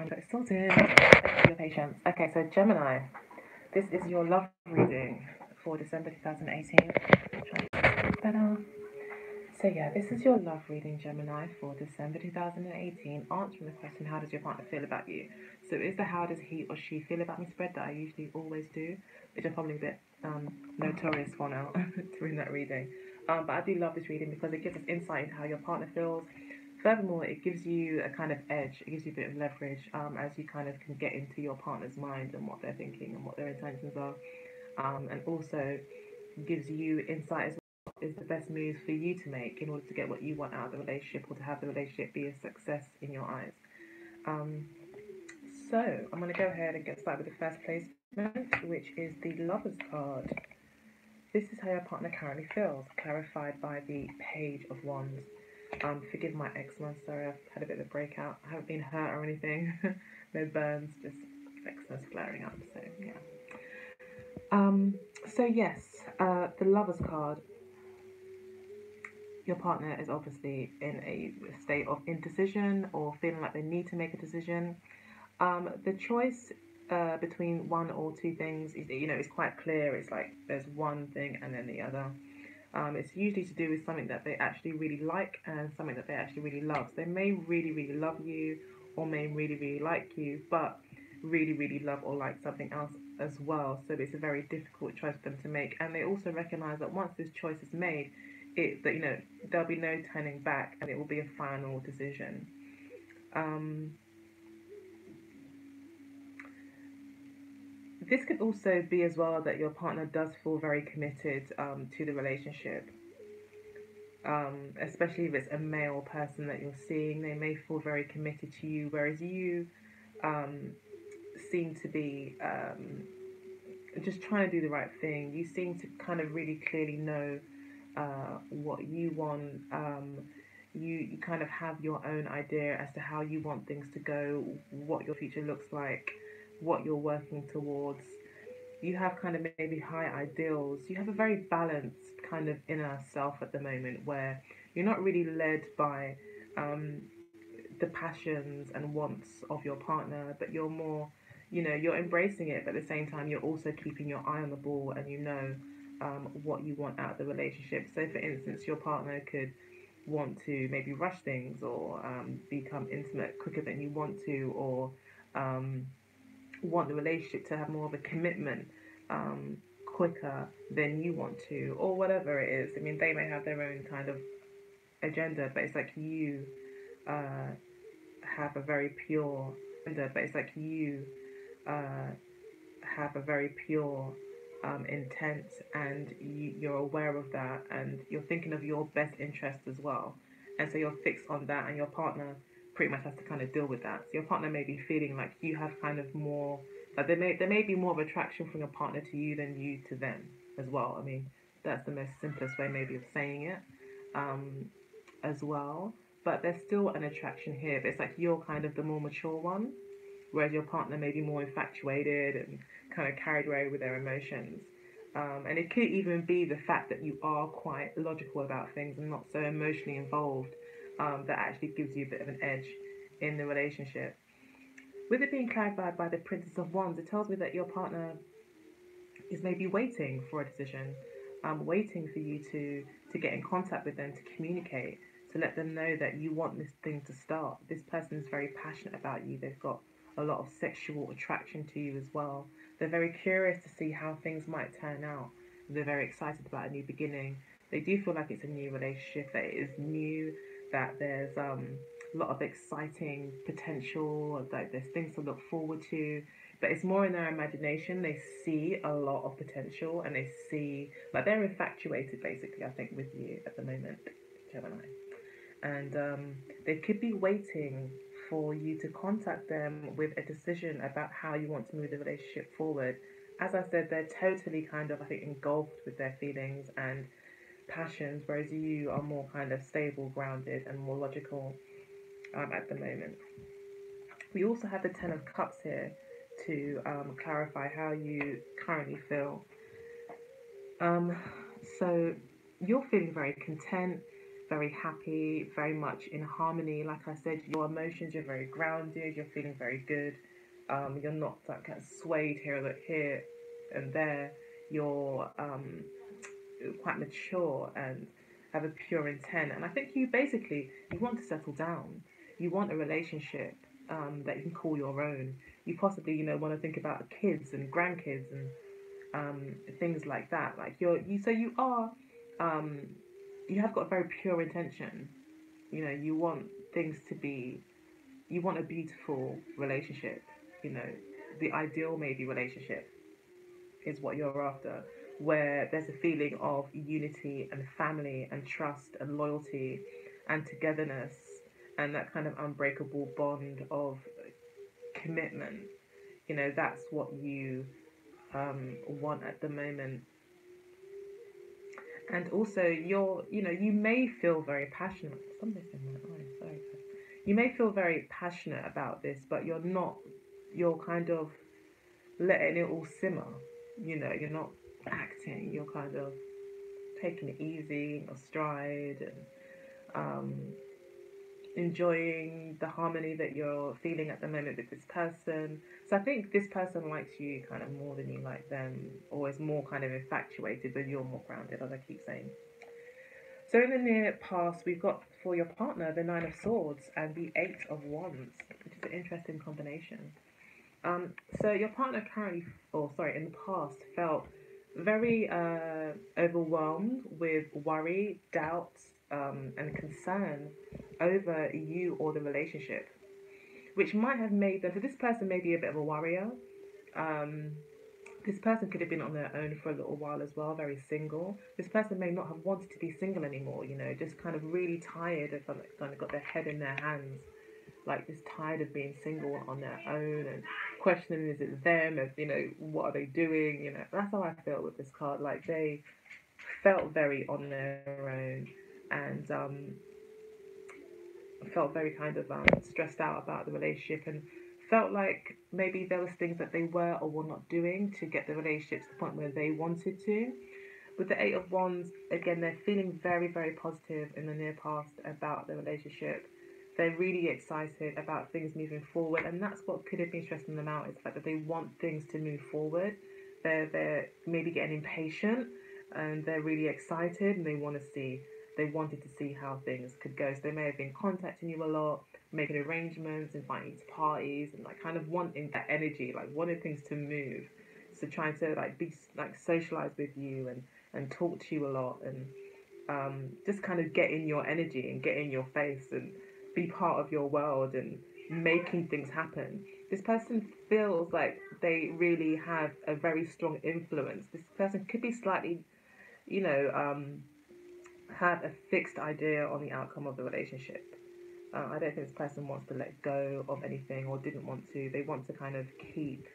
finally got it sorted. Thank you for your patience. Okay, so Gemini, this is your love reading for December 2018. Try to make it better. So yeah, this is your love reading, Gemini, for December 2018. Answering the question, how does your partner feel about you? So it's the how does he or she feel about me spread that I usually always do, which I'm probably a bit notorious for now during that reading. But I do love this reading because it gives us insight into how your partner feels. Furthermore, it gives you a kind of edge. It gives you a bit of leverage as you kind of can get into your partner's mind and what they're thinking and what their intentions are. And also gives you insight as well is the best moves for you to make in order to get what you want out of the relationship or to have the relationship be a success in your eyes. Um, so I'm going to go ahead and get started with the first placement, which is the Lover's card. This is how your partner currently feels, clarified by the Page of Wands. Forgive my eczema, sorry, I've had a bit of a breakout. I haven't been hurt or anything. No burns, just eczema's flaring up, so yeah. So yes, the Lover's card. Your partner is obviously in a state of indecision or feeling like they need to make a decision. The choice between one or two things is, is quite clear. It's like there's one thing and then the other. It's usually to do with something that they actually really like and something that they actually really love. So they may really, really love you or may really, really like you, but really, really love or like something else as well. So it's a very difficult choice for them to make. And they also recognize that once this choice is made, there'll be no turning back and it will be a final decision. This could also be as well that your partner does feel very committed to the relationship. Especially if it's a male person that you're seeing, they may feel very committed to you, whereas you seem to be just trying to do the right thing. You seem to kind of really clearly know what you want. You kind of have your own idea as to how you want things to go, what your future looks like, what you're working towards. You have kind of maybe high ideals. You have a very balanced kind of inner self at the moment where you're not really led by the passions and wants of your partner, but you're more, you're embracing it, but at the same time, you're also keeping your eye on the ball and what you want out of the relationship. So, for instance, your partner could want to maybe rush things or become intimate quicker than you want to, or want the relationship to have more of a commitment quicker than you want to, or whatever it is. I mean, they may have their own kind of agenda, but it's like you have a very pure agenda, but it's like you have a very pure intent, and you're aware of that, and you're thinking of your best interest as well, and so you're fixed on that, and your partner pretty much has to kind of deal with that. So your partner may be feeling like you have kind of more, like there may be more of attraction from your partner to you than you to them as well. I mean, that's the most simplest way maybe of saying it, as well. But there's still an attraction here. But it's like you're kind of the more mature one, whereas your partner may be more infatuated and kind of carried away with their emotions. And it could even be the fact that you are quite logical about things and not so emotionally involved, that actually gives you a bit of an edge in the relationship. With it being clarified by the Princess of Wands, it tells me that your partner is maybe waiting for a decision, waiting for you to get in contact with them, to communicate, to let them know that you want this thing to start. This person is very passionate about you. They've got a lot of sexual attraction to you as well. They're very curious to see how things might turn out. They're very excited about a new beginning. They do feel like it's a new relationship, that it is new, that there's a lot of exciting potential, that there's things to look forward to, but it's more in their imagination. They see a lot of potential and they see, like, they're infatuated basically, I think, with you at the moment, Gemini. And they could be waiting for you to contact them with a decision about how you want to move the relationship forward. As I said, they're totally kind of, I think, engulfed with their feelings and passions, whereas you are more kind of stable, grounded, and more logical at the moment. We also have the Ten of Cups here to clarify how you currently feel. So you're feeling very content, very happy, very much in harmony. Like I said, your emotions, you're very grounded, you're feeling very good. You're not like kind of swayed here and there. You're quite mature and have a pure intent. And I think you want to settle down. You want a relationship that you can call your own. You possibly want to think about kids and grandkids and things like that. Like you are um, you have got a very pure intention. You want things to be. You want a beautiful relationship. You know, the ideal maybe relationship is what you're after, where there's a feeling of unity and family and trust and loyalty and togetherness and that kind of unbreakable bond of commitment. That's what you want at the moment. And also, you may feel very passionate. Something's in my eye. Sorry. You may feel very passionate about this, but you're not. You're kind of letting it all simmer. You're not acting. You're kind of taking it easy, or stride, and enjoying the harmony that you're feeling at the moment with this person. So I think this person likes you kind of more than you like them, or is more kind of infatuated, but you're more grounded, as I keep saying. So in the near past, we've got for your partner the Nine of Swords and the Eight of Wands, which is an interesting combination. So your partner in the past, felt very overwhelmed with worry, doubt, and concern over you or the relationship, which might have made them. So this person may be a bit of a worrier. Um, this person could have been on their own for a little while as well, very single. This person may not have wanted to be single anymore, just kind of really tired of kind of got their head in their hands, like just tired of being single on their own and questioning, is it them, as what are they doing, that's how I felt with this card. Like they felt very on their own and felt very kind of stressed out about the relationship, and felt like maybe there was things that they were or were not doing to get the relationship to the point where they wanted to. With the Eight of Wands, again, they're feeling very, very positive in the near past about the relationship. They're really excited about things moving forward, and that's what could have been stressing them out, is the fact that they want things to move forward. They're maybe getting impatient, and they're really excited, and they wanted to see how things could go. So they may have been contacting you a lot, making arrangements, inviting you to parties, and like kind of wanting that energy, like wanting things to move. So trying to like be like socialize with you and talk to you a lot, and just kind of get in your energy and get in your face and be part of your world and making things happen. This person feels like they really have a very strong influence. This person could be slightly, you know, have a fixed idea on the outcome of the relationship. I don't think this person wants to let go of anything or didn't want to. They want to kind of keep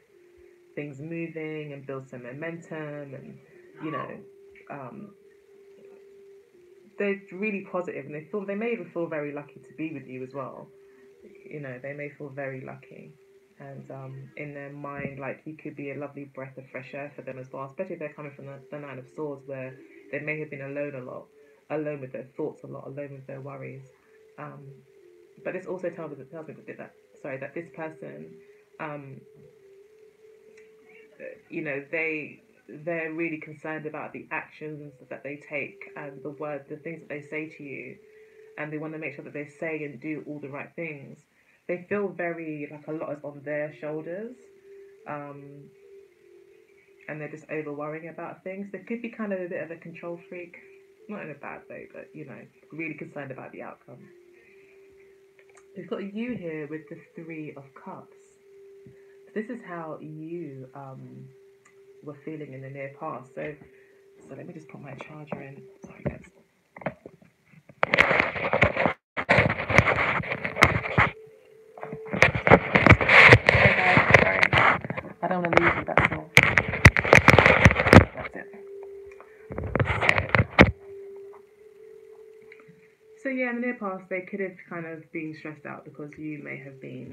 things moving and build some momentum, and you know, um, they're really positive, and they may even feel very lucky to be with you as well. They may feel very lucky, and in their mind, like you could be a lovely breath of fresh air for them as well. Especially if they're coming from the Nine of Swords, where they may have been alone a lot, alone with their thoughts a lot, alone with their worries. Um, but this also tells me that this person, um, they're really concerned about the actions that they take and the things that they say to you, and they want to make sure that they say and do all the right things. They feel very like a lot is on their shoulders, um, and they're just over worrying about things. They could be kind of a bit of a control freak, not in a bad way, but really concerned about the outcome. We've got you here with the Three of Cups. This is how you were feeling in the near past. So let me just put my charger in. Sorry, guys. Sorry. I don't want to lose you, that's all. That's it. So yeah, in the near past, they could have kind of been stressed out because you may have been,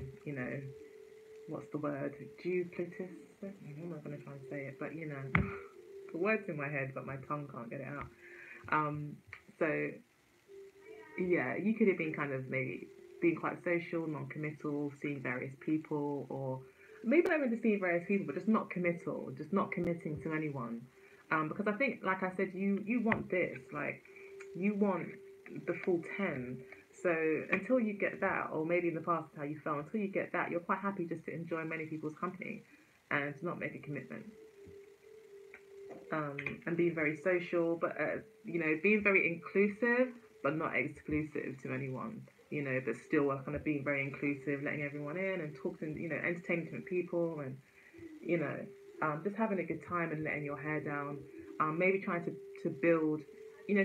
what's the word? Duplicitous? I'm not going to try and say it, but the word's in my head, but my tongue can't get it out. So Yeah, you could have been kind of maybe being quite social, non-committal, seeing various people, or maybe not even just seeing various people, but just not committal, just not committing to anyone. Because I think, like I said, you want this, like you want the full 10. So until you get that, or maybe in the past how you felt, until you get that, you're quite happy just to enjoy many people's company and to not make a commitment. And being very social, but being very inclusive, but not exclusive to anyone. But still kind of being very inclusive, letting everyone in and talking, entertaining different people, and you know, just having a good time and letting your hair down. Maybe trying to build,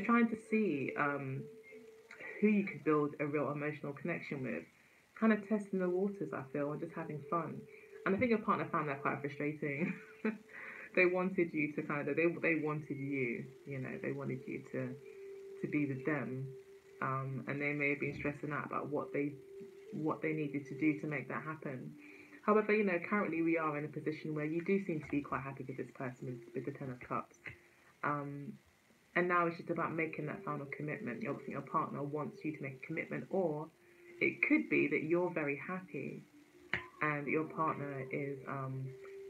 trying to see who you could build a real emotional connection with. Kind of testing the waters, I feel, and just having fun. And I think your partner found that quite frustrating. They wanted you to kind of they wanted you, they wanted you to be with them, and they may have been stressing out about what they needed to do to make that happen. However, currently we are in a position where you do seem to be quite happy with this person with the Ten of Cups. Um, and now it's just about making that final commitment. Your partner wants you to make a commitment, or it could be that you're very happy and your partner is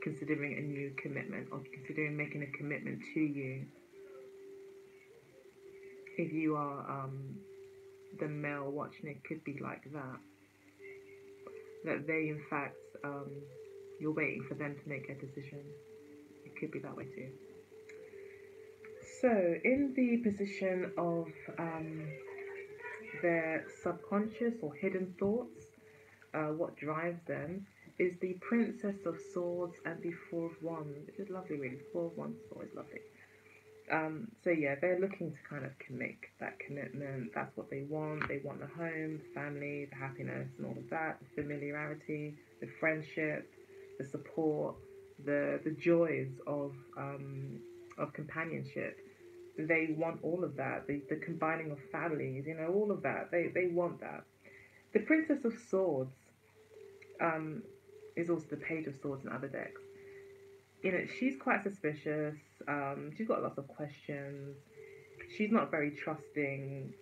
considering a new commitment or considering making a commitment to you. If you are the male watching, it could be like that. That they, in fact, you're waiting for them to make a decision. It could be that way too. So, in the position of their subconscious or hidden thoughts, what drives them is the Princess of Swords and the Four of Wands, which is lovely, really. Four of Wands is always lovely. So yeah, they're looking to kind of make that commitment. That's what they want. They want the home, the family, the happiness, and all of that. The familiarity, the friendship, the support, the joys of companionship. They want all of that. The combining of families, all of that. They want that. The Princess of Swords um, is also the Page of Swords in other decks. She's quite suspicious. She's got lots of questions. She's not very trusting.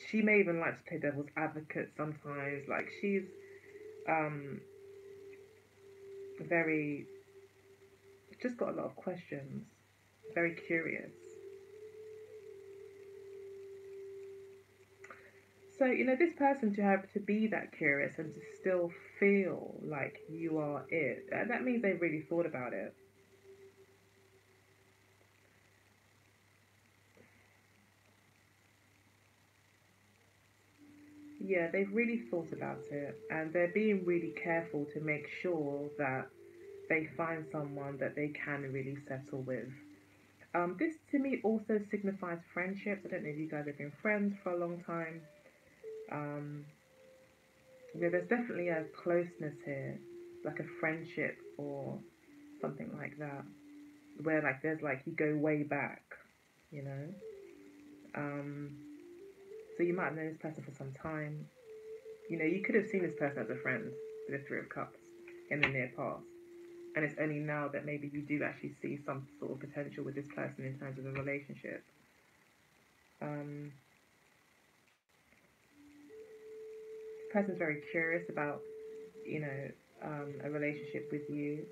She may even like to play devil's advocate sometimes. Like she's um, very, just got a lot of questions. Very curious. So this person to have to be that curious and to still feel like you are it. That means they really thought about it. Yeah, they've really thought about it and they're being really careful to make sure that they find someone that they can really settle with. This to me also signifies friendships. I don't know if you guys have been friends for a long time. Um, there's definitely a closeness here, like a friendship or something like that, where like there's like you go way back, you know. Um, so you might have known this person for some time. You could have seen this person as a friend with the Three of Cups in the near past. And it's only now that maybe you do actually see some sort of potential with this person in terms of a relationship. Um, this person's very curious about, you know, a relationship with you.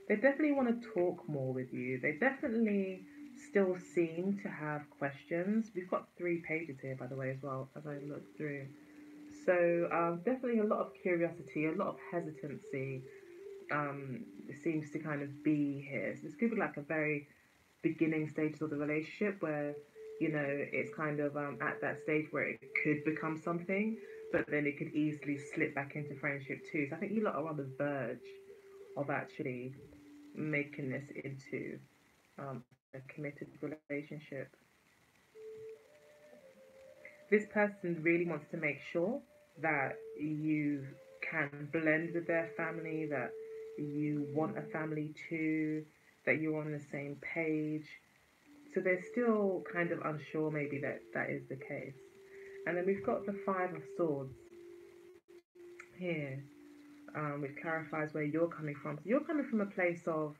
They definitely want to talk more with you. They definitely still seem to have questions. We've got 3 pages here, by the way, as well, as I look through. So definitely a lot of curiosity, a lot of hesitancy seems to kind of be here. So this could be like a very beginning stages of the relationship where it's kind of at that stage where it could become something, but then it could easily slip back into friendship too. So I think you lot are on the verge of actually making this into a committed relationship. This person really wants to make sure that you can blend with their family, that you want a family too, that you're on the same page. So they're still kind of unsure, maybe, that that is the case. And then we've got the Five of Swords here, which clarifies where you're coming from. So you're coming from a place of,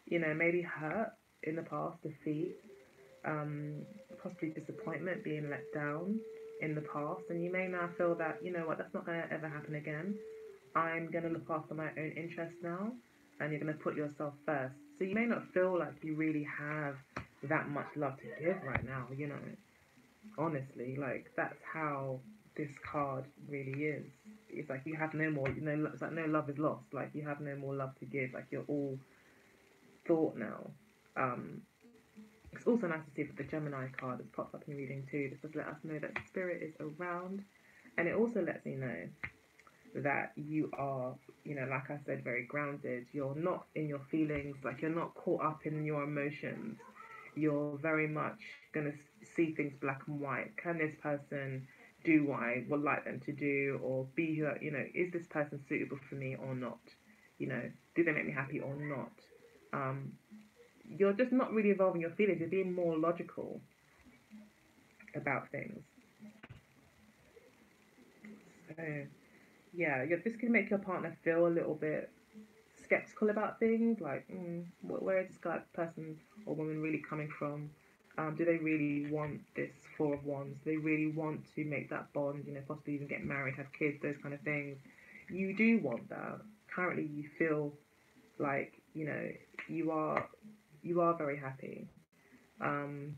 maybe hurt. in the past, defeat, um, possibly disappointment, being let down in the past, and you may now feel that, you know what, that's not going to ever happen again. I'm going to look after my own interests now, and you're going to put yourself first. So you may not feel like you really have that much love to give right now, you know, honestly, like that's how this card really is. It's like you have no more, you know, it's like no love is lost. Like you have no more love to give. Like you're all thought now. Um, it's also nice to see that the Gemini card has popped up in reading too. This does let us know that spirit is around, and it also lets me know that you are, you know, like I said, very grounded. You're not in your feelings, like you're not caught up in your emotions. You're very much going to see things black and white. Can this person do what I would like them to do, or be who, you know, is this person suitable for me or not? You know, do they make me happy or not? Um, you're just not really involving your feelings. You're being more logical about things. So, yeah, this can make your partner feel a little bit skeptical about things, like where is this guy, person or woman really coming from? Do they really want this Four of Wands? Do they really want to make that bond, you know, possibly even get married, have kids, those kind of things? You do want that. Currently you feel like, you know, you are you are very happy, um,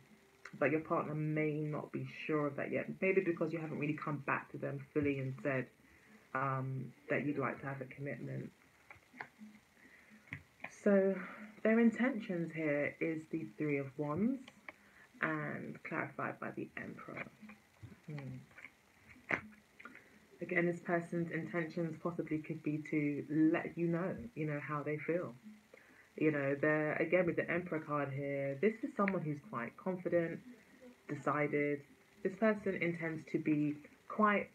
but your partner may not be sure of that yet, maybe because you haven't really come back to them fully and said that you'd like to have a commitment. So their intentions here is the Three of Wands and clarified by the Emperor. Hmm. Again, this person's intentions possibly could be to let you know, how they feel. You know, they're, again, with the Emperor card here, this is someone who's quite confident, decided. This person intends to be quite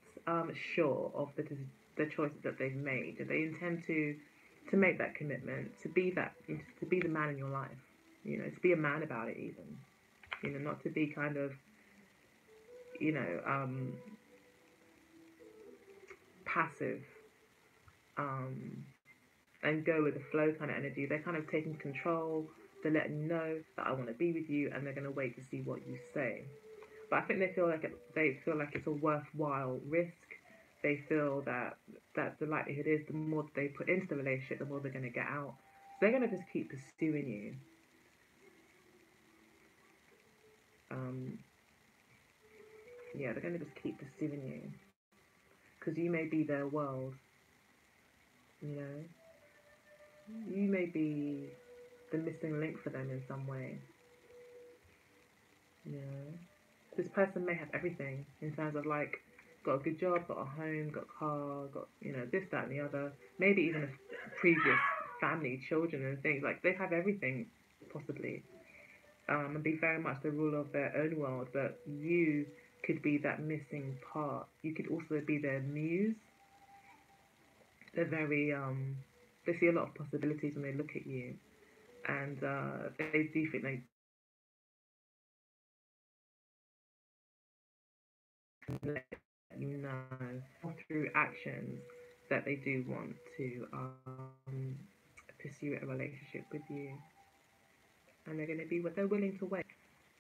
sure of the choices that they've made, and they intend to make that commitment, to be the man in your life. You know, to be a man about it, even. You know, not to be kind of, you know, passive, um, and go with the flow kind of energy. They're kind of taking control. They're letting you know that I want to be with you, and they're going to wait to see what you say. But I think they feel like it's a worthwhile risk. They feel that the likelihood is the more that they put into the relationship, the more they're going to get out. So they're going to just keep pursuing you. Um, yeah, they're going to just keep pursuing you because you may be their world. You know, you may be the missing link for them in some way. You know, this person may have everything in terms of like got a good job, got a home, got a car, got, you know, this, that, and the other. Maybe even a previous family, children, and things like they have everything possibly, and be very much the ruler of their own world. But you could be that missing part. You could also be their muse. They're very they see a lot of possibilities when they look at you, and they do think they can let you know through actions that they do want to pursue a relationship with you, and they're going to be what they're willing to wait.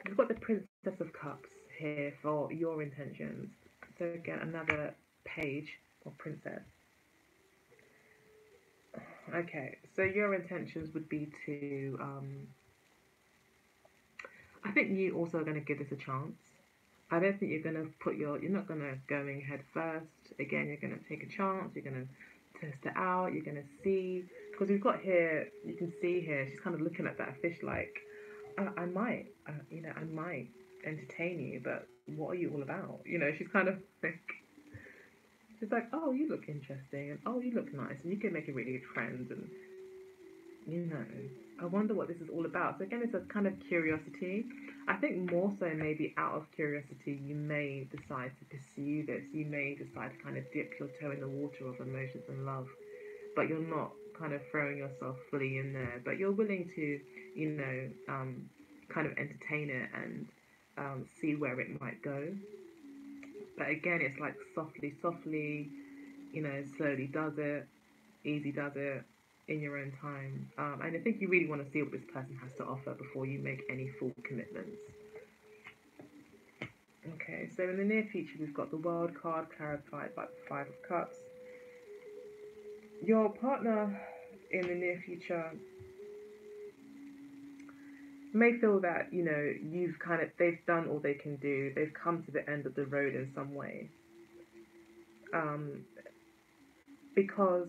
We've got the Princess of Cups here for your intentions. So again, another page of Princess. Okay, so your intentions would be to I think you also are going to give this a chance. I don't think you're going to you're not going to go in head first. Again, you're going to take a chance. You're going to test it out. You're going to see. Because we've got here, you can see here, she's kind of looking at that fish like, I might, you know, I might entertain you, but what are you all about? You know, she's kind of like, she's like, oh, you look interesting, and oh, you look nice, and you can make a really good friend, and you know, I wonder what this is all about. So again, it's a kind of curiosity. I think more so maybe out of curiosity, you may decide to pursue this. You may decide to kind of dip your toe in the water of emotions and love, but you're not kind of throwing yourself fully in there. But you're willing to, you know, kind of entertain it and see where it might go. But again, it's like softly, softly, you know, slowly does it, easy does it. in your own time. And I think you really want to see what this person has to offer before you make any full commitments. Okay, so in the near future, we've got the World card clarified by the Five of Cups. Your partner in the near future may feel that, you know, they've done all they can do. They've come to the end of the road in some way. Um, because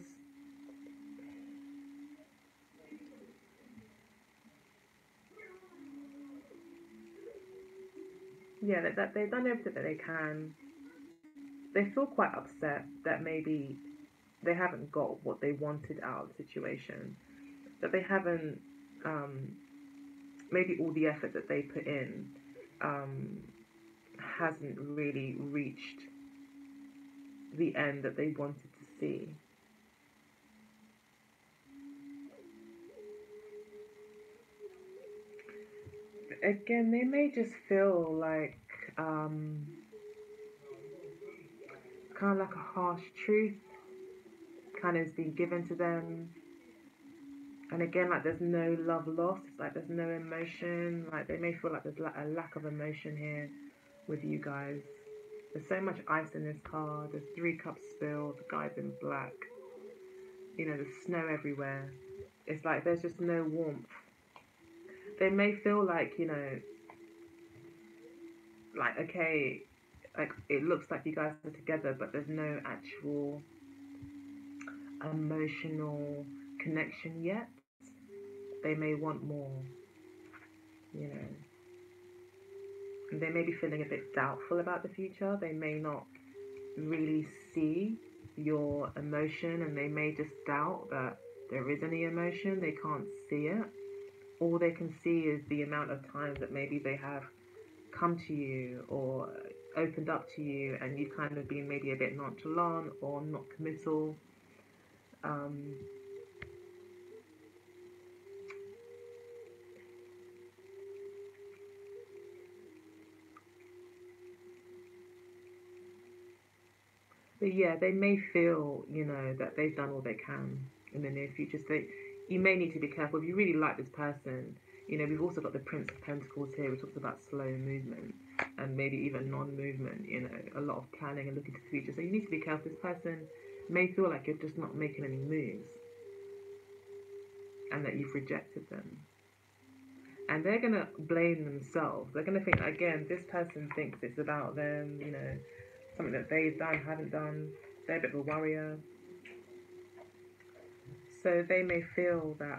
yeah, that they've done everything that they can. They feel quite upset that maybe they haven't got what they wanted out of the situation. That they haven't, um, maybe all the effort that they put in um, hasn't really reached the end that they wanted to see. Again, they may just feel like kind of like a harsh truth kind of is being given to them. And again, like there's no love lost. It's like there's no emotion. Like they may feel like there's a lack of emotion here with you guys. There's so much ice in this card. There's 3 cups spilled. The guy's in black. You know, there's snow everywhere. It's like there's just no warmth. They may feel like, you know, like, okay, like it looks like you guys are together, but there's no actual emotional connection yet. They may want more, you know. And they may be feeling a bit doubtful about the future. They may not really see your emotion, and they may just doubt that there is any emotion. They can't see it. All they can see is the amount of times that maybe they have come to you or opened up to you, and you've kind of been maybe a bit nonchalant or not committal. Um, but yeah, they may feel, you know, that they've done all they can in the near future. So you may need to be careful. If you really like this person, you know, we've also got the Prince of Pentacles here, which talks about slow movement and maybe even non-movement, you know, a lot of planning and looking to the future. So you need to be careful. This person may feel like you're just not making any moves and that you've rejected them. And they're going to blame themselves. They're going to think, again, this person thinks it's about them, you know, something that they've done, haven't done. They're a bit of a worrier. So they may feel that,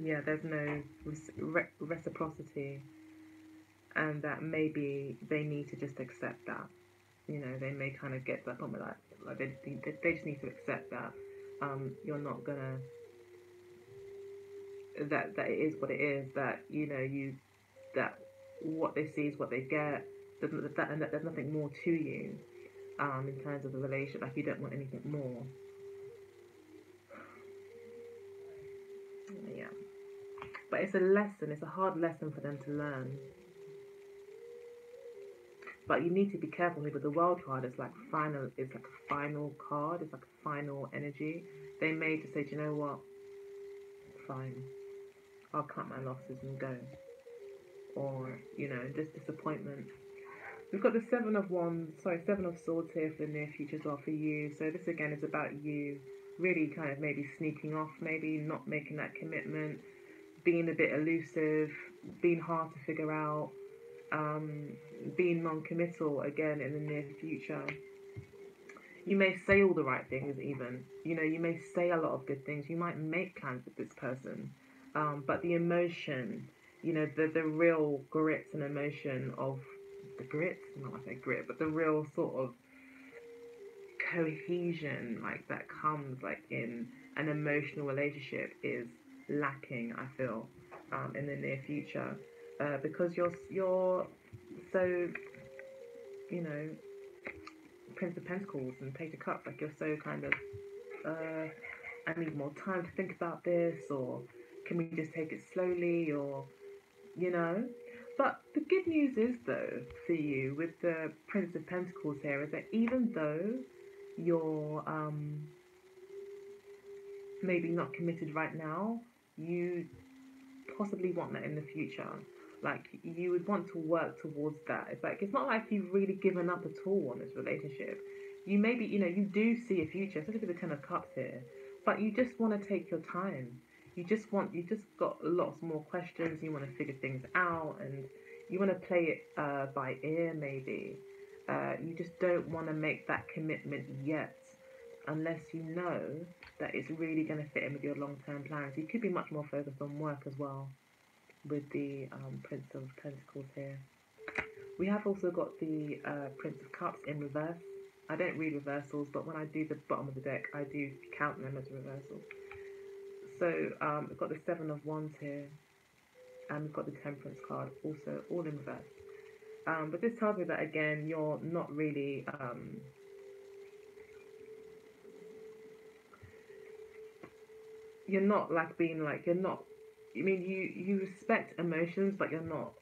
yeah, there's no reciprocity, and that maybe they need to just accept that. You know, they may kind of get to that point where like they just need to accept that you're not gonna, that it is what it is, that, you know, that what they see is what they get, and that there's nothing more to you in terms of the relationship, like you don't want anything more. Yeah, but it's a lesson. It's a hard lesson for them to learn. But you need to be careful here with the world card. It's like final. It's like a final card. It's like a final energy. They may just say, do you know what? Fine, I'll cut my losses and go. Or, you know, just disappointment. We've got the Seven of Swords here for the near future as well for you. So this again is about you really kind of maybe sneaking off, maybe not making that commitment, being a bit elusive, being hard to figure out, um, being non-committal again in the near future. You may say all the right things, even, you know, you may say a lot of good things. You might make plans with this person, but the emotion, you know, the real grit and emotion of the grit, not like a grit, but the real sort of cohesion like that comes like in an emotional relationship is lacking, I feel, in the near future, because you're so, you know, Prince of Pentacles and Page of Cups, like you're so kind of, I need more time to think about this, or can we just take it slowly, or, you know. But the good news is, though, for you with the Prince of Pentacles here, is that even though you're maybe not committed right now, you possibly want that in the future. Like you would want to work towards that. It's like it's not like you've really given up at all on this relationship. You maybe you do see a future, especially with the Ten of Cups here, but you just want to take your time. You just got lots more questions. You want to figure things out, and you want to play it by ear maybe. You just don't want to make that commitment yet, unless you know that it's really going to fit in with your long term plans. You could be much more focused on work as well with the Prince of Pentacles here. We have also got the Prince of Cups in reverse. I don't read reversals, but when I do the bottom of the deck, I do count them as reversals. So we've got the Seven of Wands here, and we've got the Temperance card also all in reverse. But this tells me that again, you're not really you're not like being like you're not. I mean, you respect emotions, but you're not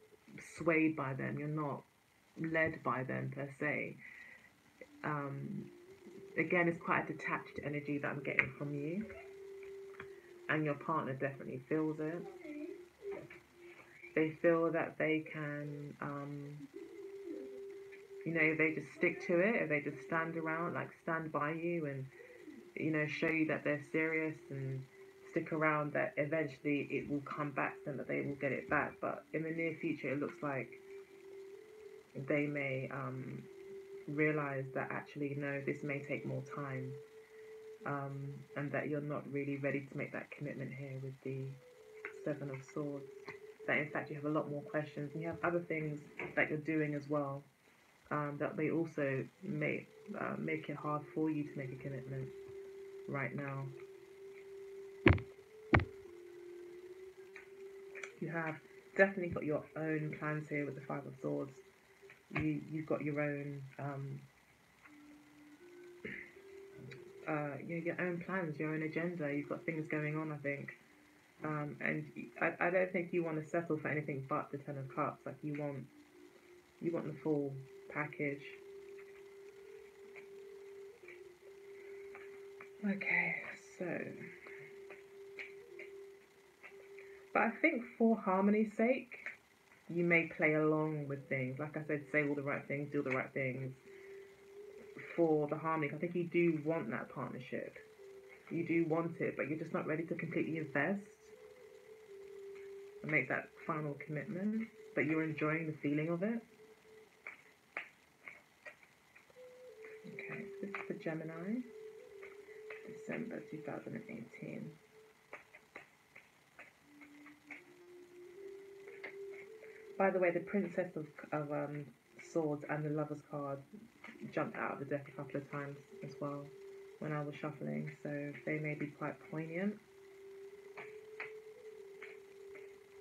swayed by them. You're not led by them per se. Um, Again, it's quite a detached energy that I'm getting from you, and your partner definitely feels it. They feel that they can, if they just stick to it, if they just stand around, like stand by you, and show you that they're serious and stick around, that eventually it will come back to them, that they will get it back. But in the near future, it looks like they may realize that actually, no, this may take more time, and that you're not really ready to make that commitment here with the Seven of Swords. That in fact you have a lot more questions, and you have other things that you're doing as well, that may also make it hard for you to make a commitment right now. You have definitely got your own plans here with the Five of Swords. You've got your own your own plans, your own agenda. You've got things going on, I think. And I don't think you want to settle for anything but the Ten of Cups. Like you want the full package. Okay, so, but I think for harmony's sake, you may play along with things. Like I said, say all the right things, do the right things for the harmony. I think you do want that partnership. You do want it, but you're just not ready to completely invest and make that final commitment. But you're enjoying the feeling of it. Okay, so this is for Gemini, December 2018. By the way, the Princess of Swords and the Lover's card jumped out of the deck a couple of times as well when I was shuffling, so they may be quite poignant.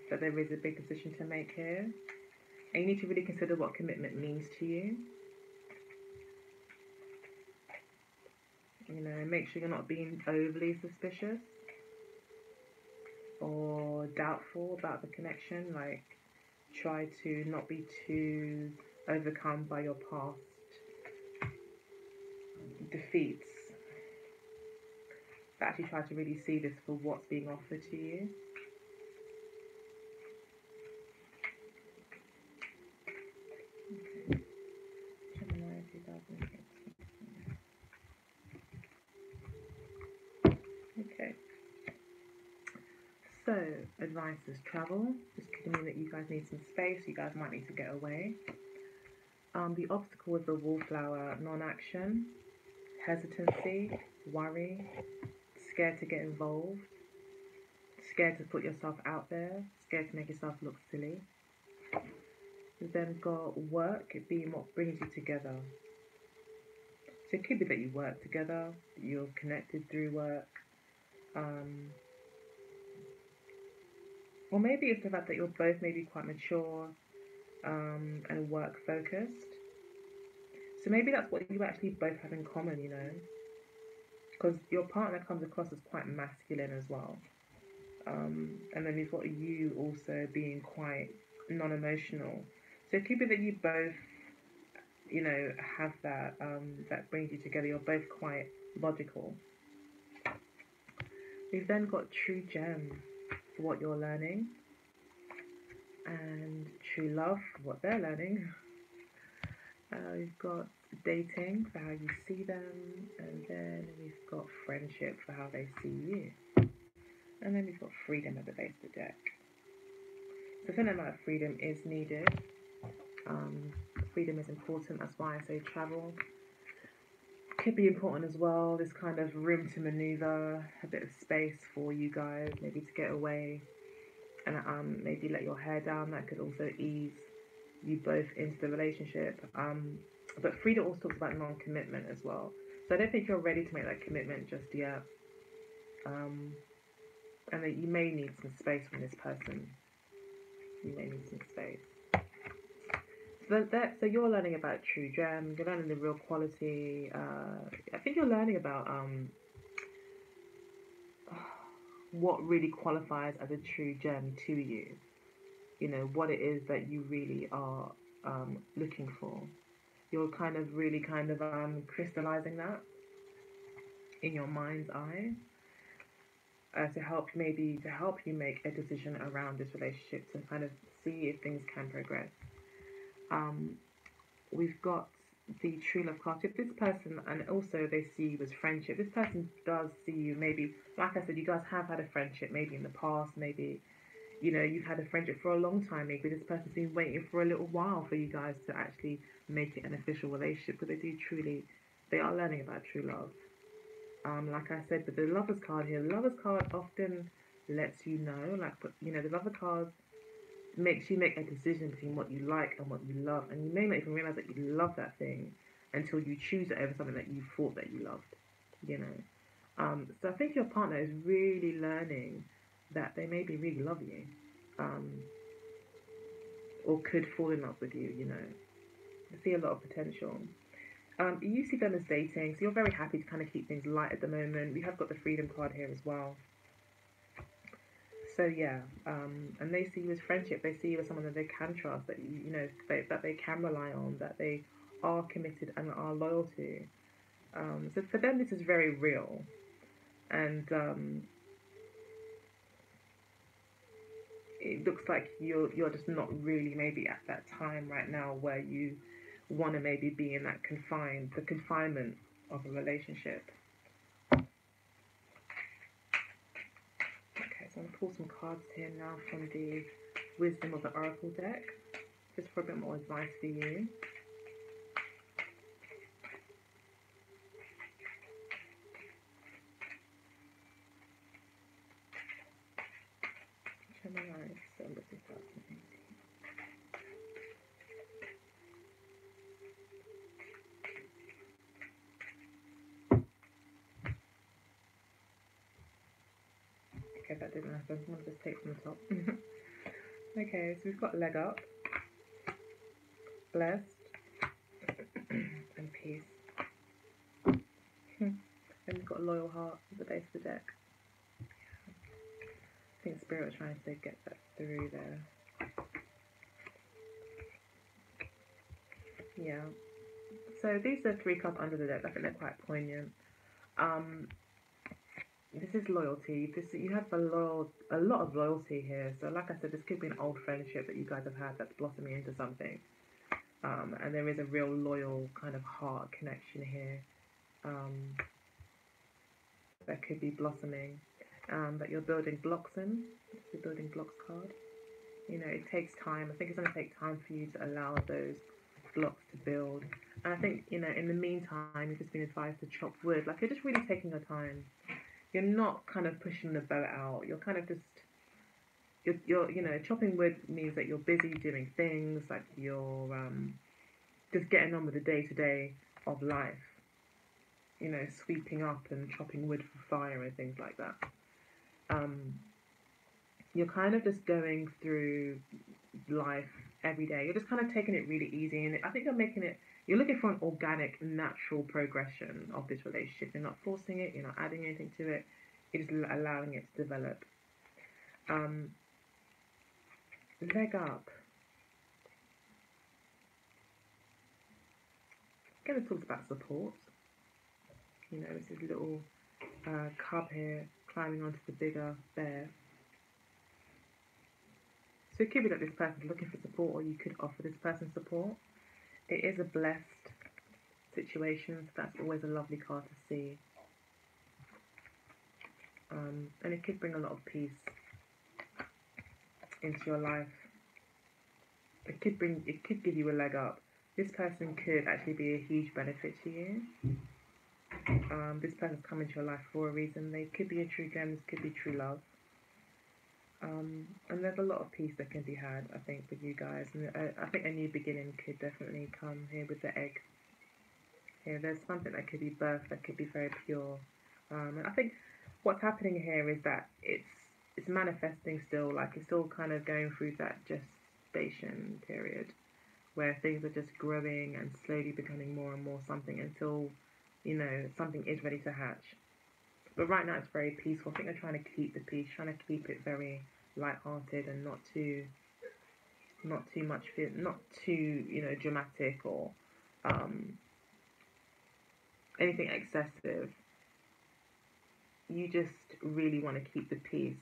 But there is a big decision to make here, and you need to really consider what commitment means to you. Make sure you're not being overly suspicious or doubtful about the connection. Like, try to not be too overcome by your past defeats. But actually try to really see this for what's being offered to you. Okay. Gemini 2018. Okay. So, advice is travel. This could mean that you guys need some space. You guys might need to get away. The obstacle is the wallflower, non-action, hesitancy, worry, scared to get involved, scared to put yourself out there, scared to make yourself look silly. You've then got work being what brings you together. So it could be that you work together, you're connected through work, or maybe it's the fact that you're both maybe quite mature and work focused. So maybe that's what you actually both have in common, because your partner comes across as quite masculine as well. And then you've got you also being quite non-emotional. So it could be that you both, have that that brings you together. You're both quite logical. We've then got true gem for what you're learning, and true love for what they're learning. We've got dating for how you see them, and then we've got friendship for how they see you. And then we've got freedom at the base of the deck. So a certain amount of freedom is needed. Um, Freedom is important. That's why I say travel could be important as well. This kind of room to maneuver, a bit of space for you guys, maybe to get away and maybe let your hair down. That could also ease you both into the relationship. But freedom also talks about non-commitment as well. So I don't think you're ready to make that commitment just yet. And that you may need some space from this person. You may need some space. So you're learning about true gem. You're learning the real quality. I think you're learning about what really qualifies as a true gem to you. You know what it is that you really are looking for. You're kind of really crystallizing that in your mind's eye to help you make a decision around this relationship to kind of see if things can progress. Um, we've got the true love card with this person, and also they see you as friendship. This person does see you, maybe, like I said, you guys have had a friendship maybe in the past, maybe you've had a friendship for a long time. Maybe this person's been waiting for a little while for you guys to actually make it an official relationship, because they are learning about true love. Like I said, with the lovers card here, the lovers card often lets you know, like, the lover card makes you make a decision between what you like and what you love, and you may not even realize that you love that thing until you choose it over something that you thought that you loved. You know, so I think your partner is really learning that they maybe really love you, um, or could fall in love with you. I see a lot of potential. You see them as dating, so you're very happy to kind of keep things light at the moment. We have got the freedom card here as well. So yeah, and they see you as friendship. They see you as someone that they can trust, that that they can rely on, that they are committed and are loyal to. So for them, this is very real, and it looks like you're just not really maybe at that time right now where you want to maybe be in that confinement of a relationship. Okay, so I'm gonna pull some cards here now from the Wisdom of the Oracle deck, just for a bit more advice for you. Gemini, December 2018. Okay, that didn't happen. I'm going to just take from the top. Okay, so we've got leg up, blessed, and peace. And we've got loyal heart at the base of the deck. I think Spirit was trying to get that through there. Yeah. So these are 3 cards under the deck. I think they're quite poignant. This is loyalty. You have a lot of loyalty here. So like I said, this could be an old friendship that you guys have had that's blossoming into something. And there is a real loyal kind of heart connection here that could be blossoming. That you're building blocks in. The building blocks card. It takes time. I think it's going to take time for you to allow those blocks to build. And I think, in the meantime, you've just been advised to chop wood. Like, you're just really taking your time. You're not kind of pushing the boat out. You're kind of just, chopping wood means that you're busy doing things, like you're just getting on with the day-to-day of life. Sweeping up and chopping wood for fire and things like that. You're kind of just going through life every day. You're just kind of taking it really easy, and I think you're looking for an organic, natural progression of this relationship. You're not forcing it, you're not adding anything to it, you're just allowing it to develop. Leg up. Again, it talks about support. This is little cub here climbing onto the bigger bear. So it could be that this person's looking for support, or you could offer this person support. It is a blessed situation, so that's always a lovely card to see. And it could bring a lot of peace into your life. It could give you a leg up. This person could actually be a huge benefit to you. This person's come into your life for a reason. They could be a true gem. This could be true love. And there's a lot of peace that can be had, I think, with you guys. And I think a new beginning could definitely come here with the egg. Here, there's something that could be birthed that could be very pure. And I think what's happening here is that it's manifesting still. Like, it's still kind of going through that gestation period where things are just growing and slowly becoming more and more something until, something is ready to hatch. But right now it's very peaceful. I think they're trying to keep the peace, trying to keep it very light-hearted and not too much, not too dramatic or anything excessive. You just really want to keep the peace.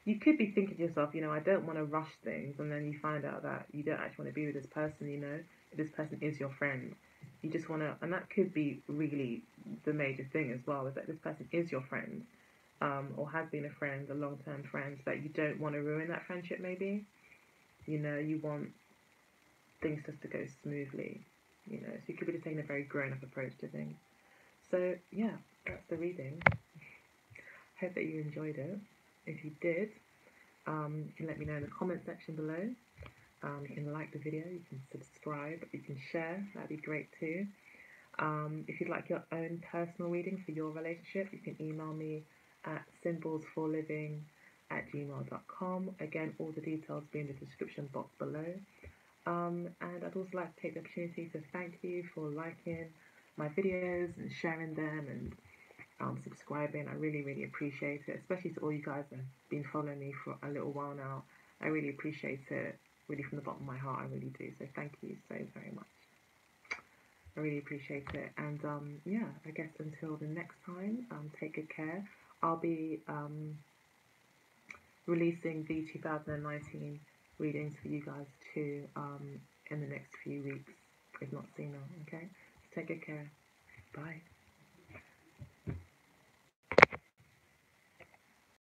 You could be thinking to yourself, I don't want to rush things, and then you find out that you don't actually want to be with this person. If this person is your friend, you just want to, and that could be really the major thing as well, is that this person is your friend, or has been a friend, a long-term friend, that you don't want to ruin that friendship. Maybe, you want things just to go smoothly. So you could be just taking a very grown-up approach to things. So yeah, that's the reading. Hope that you enjoyed it. If you did, you can let me know in the comment section below. You can like the video, you can subscribe, you can share, that'd be great too. If you'd like your own personal reading for your relationship, you can email me at symbolsforliving@gmail.com. Again, all the details will be in the description box below. And I'd also like to take the opportunity to thank you for liking my videos and sharing them and subscribing. I really, really appreciate it, especially to all you guys that have been following me for a little while now. I really appreciate it, really from the bottom of my heart, I really do. So thank you so very much. I really appreciate it. And yeah, I guess until the next time, take good care. I'll be releasing the 2019 readings for you guys too in the next few weeks, if not sooner. Okay, so take good care.